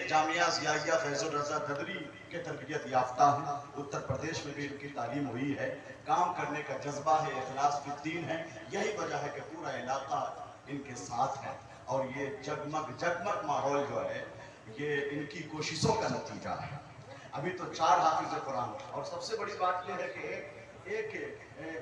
جامعہ ضیائیہ فیض الرضا ددری کے تربیت یافتہ ہیں، اتر پردیش میں بھی ان کی تعلیم ہوئی ہے، کام کرنے کا جذبہ ہے، اخلاص فی الدین ہے، یہی وجہ ہے کہ پورا علاقہ ان کے ساتھ ہے، اور یہ جگمگ ماحول جو ہے یہ ان کی کوششوں کا نتیجہ ہے۔ ابھی تو 4 حافظ قرآن، اور سب سے بڑی بات یہ ہے کہ ایک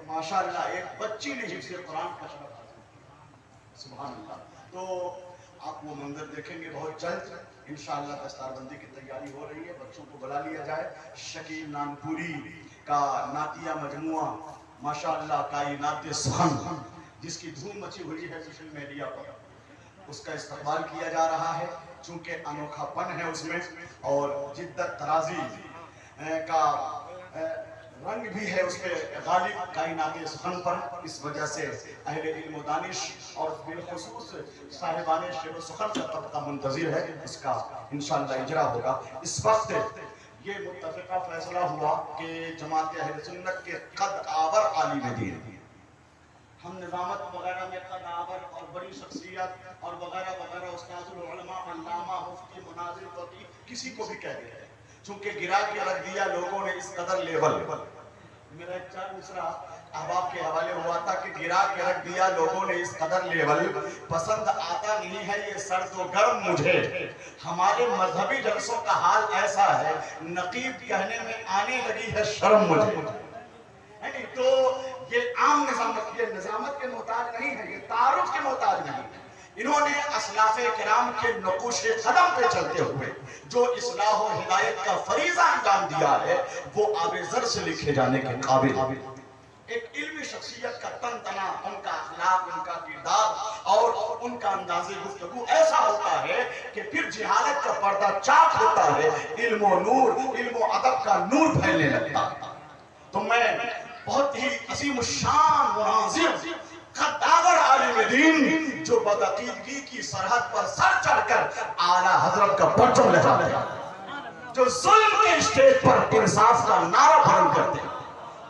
ماشاءاللہ ایک بچی نے حفظ قرآن کا شرف حاصل کیا، سبحان اللہ۔ تو آپ وہ منظر دیکھیں گے بہت جلد انشاءاللہ، دستار بندی کی تیاری ہو رہی ہے، بچوں کو بلا لیا جائے۔ شکیل نانپوری کا نعتیہ مجموعہ ماشاءاللہ کائنات سخن، جس کی دھوم مچی ہوئی ہے سوشل میڈیا پر، اس کا استقبال کیا جا رہا ہے، چونکہ انوکھا پن ہے اس میں، اور جدت ترازی کا رنگ بھی ہے اس پہ غالب کائنات سخن پر، اس وجہ سے اہل علم و دانش اور بالخصوص صاحبان شعر و سخن کا طبقہ منتظر ہے، اس کا انشاءاللہ اجرا ہوگا۔ اس وقت یہ متفقہ فیصلہ ہوا کہ جماعت اہل سنت کے قد آور عالم دین، ہم نظامت وغیرہ میں قد آور اور بڑی شخصیت اور وغیرہ وغیرہ، استاذ العلماء، علامہ، مفتی، مناظر، فقیہ، کسی کو بھی کہہ دیا ہے، چونکہ گرا کے رکھ دیا لوگوں نے اس قدر لیول۔ میرا ایک 4 مصرع احباب کے حوالے ہوا تھا کہ گرا کے رکھ دیا لوگوں نے اس قدر لیول، پسند آتا نہیں ہے یہ سرد و گرم مجھے، ہمارے مذہبی جلسوں کا حال ایسا ہے، نقیب کہنے میں آنے لگی ہے شرم مجھے۔ تو یہ عام نظامت، یہ نظامت کے محتاج نہیں ہے، یہ تعارف کے محتاج نہیں ہے۔ انہوں نے اسلاف کرام کے نقوش قدم پہ چلتے ہوئے جو اصلاح و ہدایت کا فریضہ انجام دیا ہے، وہ آب زر سے لکھے جانے کے قابل۔ ایک علمی شخصیت کا تن تنا، ان کا اخلاق، ان کا کردار اور ان کا انداز گفتگو ایسا ہوتا ہے کہ پھر جہالت کا پردہ چاک ہوتا ہے، علم و نور، علم و ادب کا نور پھیلنے لگتا ہے۔ تو میں بہت ہی عظیم الشان مناظر قداور عالم دین جو بدعقیدگی کی سرحد پر سر چڑھ کر اعلیٰ حضرت کا پرچم لہراتے ہیں، جو ظلم کے اسٹیج پر انصاف کا نعرہ بلند کرتے ہیں،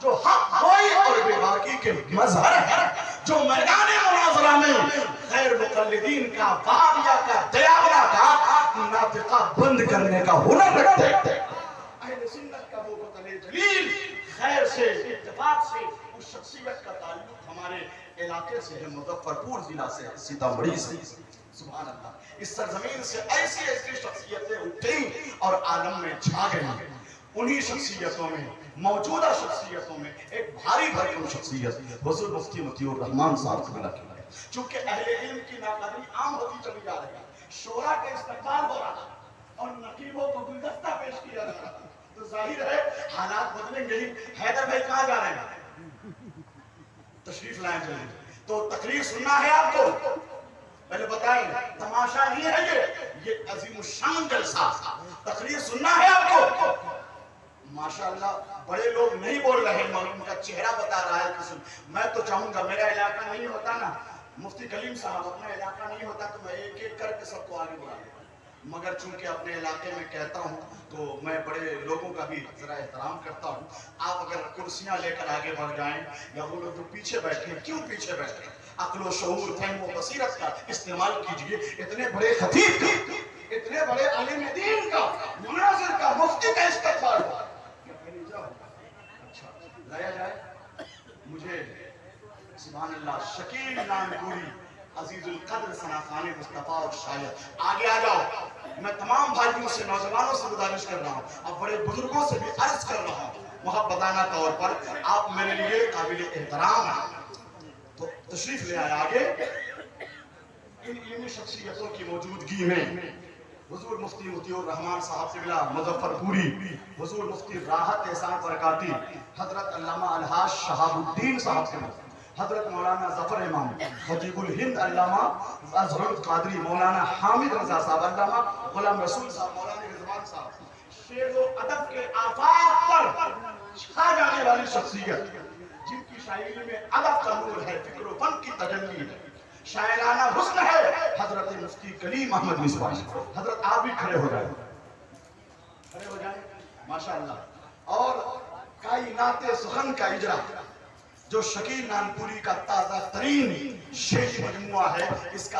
جو حق گوئی اور بے باکی کے مظہر ہے، جو میدان مناظرہ میں غیر مقلدین کا، وہابیہ کا، دیاورہ کا ناطقہ بند کرنے کا ہنر رکھتے ہیں۔ اہل سنت کا وہ وطن جلیل خیر سے، اتفاق سے، اس شخصیت کا تعلق ہمارے علاقے سے ہے، مظفرپور ضلع سے، سیتامڑھی سے۔ سبحان اللہ، اس سرزمین سے ایسی ایسی شخصیتیں اٹھیں اور عالم میں چھا گئیں۔ انہی شخصیتوں میں، موجودہ شخصیتوں میں ایک بھاری بھرکم شخصیت حضور مفتی مطیع الرحمان صاحب کو ملا کے، چونکہ اہل علم کی ناقدری عام ہوتی چلی جا رہی ہے، شورا کا استقبال ہو رہا اور نقیبوں کو گلدستہ پیش کیا جا رہا، تو ظاہر ہے حالات بدلیں گے ہی۔ حیدر بھائی کہاں جا رہے ہیں؟ تشریف لائیں جلدی، تو تقریر سننا ہے آپ کو؟ پہلے بتائیں، تماشا نہیں ہے یہ عظیم الشان جلسہ، تقریر سننا ہے آپ کو؟ ماشاءاللہ بڑے لوگ نہیں بول رہے، ان کا چہرہ بتا رہا ہے کہ میں تو چاہوں گا، میرا علاقہ نہیں ہوتا نا مفتی کلیم صاحب، اپنا علاقہ نہیں ہوتا تو میں ایک ایک کر کے سب کو آگے بڑھا دیتا، مگر چونکہ اپنے علاقے میں کہتا ہوں تو میں بڑے لوگوں کا بھی ذرا احترام کرتا ہوں۔ آپ اگر کرسیاں لے کر آگے بڑھ جائیں، یا وہ لوگ جو پیچھے بیٹھے، کیوں پیچھے بیٹھے؟ عقل و شعور، فہم و بصیرت کا استعمال کیجئے۔ اتنے بڑے خطیب، اتنے بڑے عالم دین کا، مناظر کا، مفتی کا استقبال ہوا، اچھا لایا جائے مجھے سبحان اللہ شکیل نانپوری عزیز القدر ثناخان مصطفیٰ اور شاعر، آگے آ جاؤ۔ میں تمام بھائیوں سے، نوجوانوں سے گزارش کر رہا ہوں، اب بڑے بزرگوں سے بھی عرض کر رہا ہوں، محبتانہ طور پر آپ میرے لیے قابل احترام ہیں، تو تشریف لے آئے آگے۔ ان علمی شخصیتوں کی موجودگی میں حضور مفتی مطیع الرحمان صاحب قبلہ مظفرپوری، حضور مفتی راحت احسان برکاتی، حضرت علامہ الحاج شہاب الدین صاحب قبلہ، حضرت مولانا ظفر امام، خطیب الہند علامہ اظہر القادری، مولانا حامد رضا صاحب، علامہ غلام رسول صاحب، مولانا رضوان صاحب، شعر و ادب کے آفاق پر چھا جانے والی شخصیت، جن کی شاعری میں ادب کا نور ہے، فکر و فن کی تجلی ہے، شاعرانہ حسن ہے، حضرت مفتی کلیم احمد مصباح۔ حضرت آپ بھی کھڑے ہو جائیں، کھڑے ہو جائیں ماشاءاللہ۔ اور کائنات سخن کا اجرا جو شکیل نانپوری کا تازہ ترین شعری مجموعہ ہے، اس کا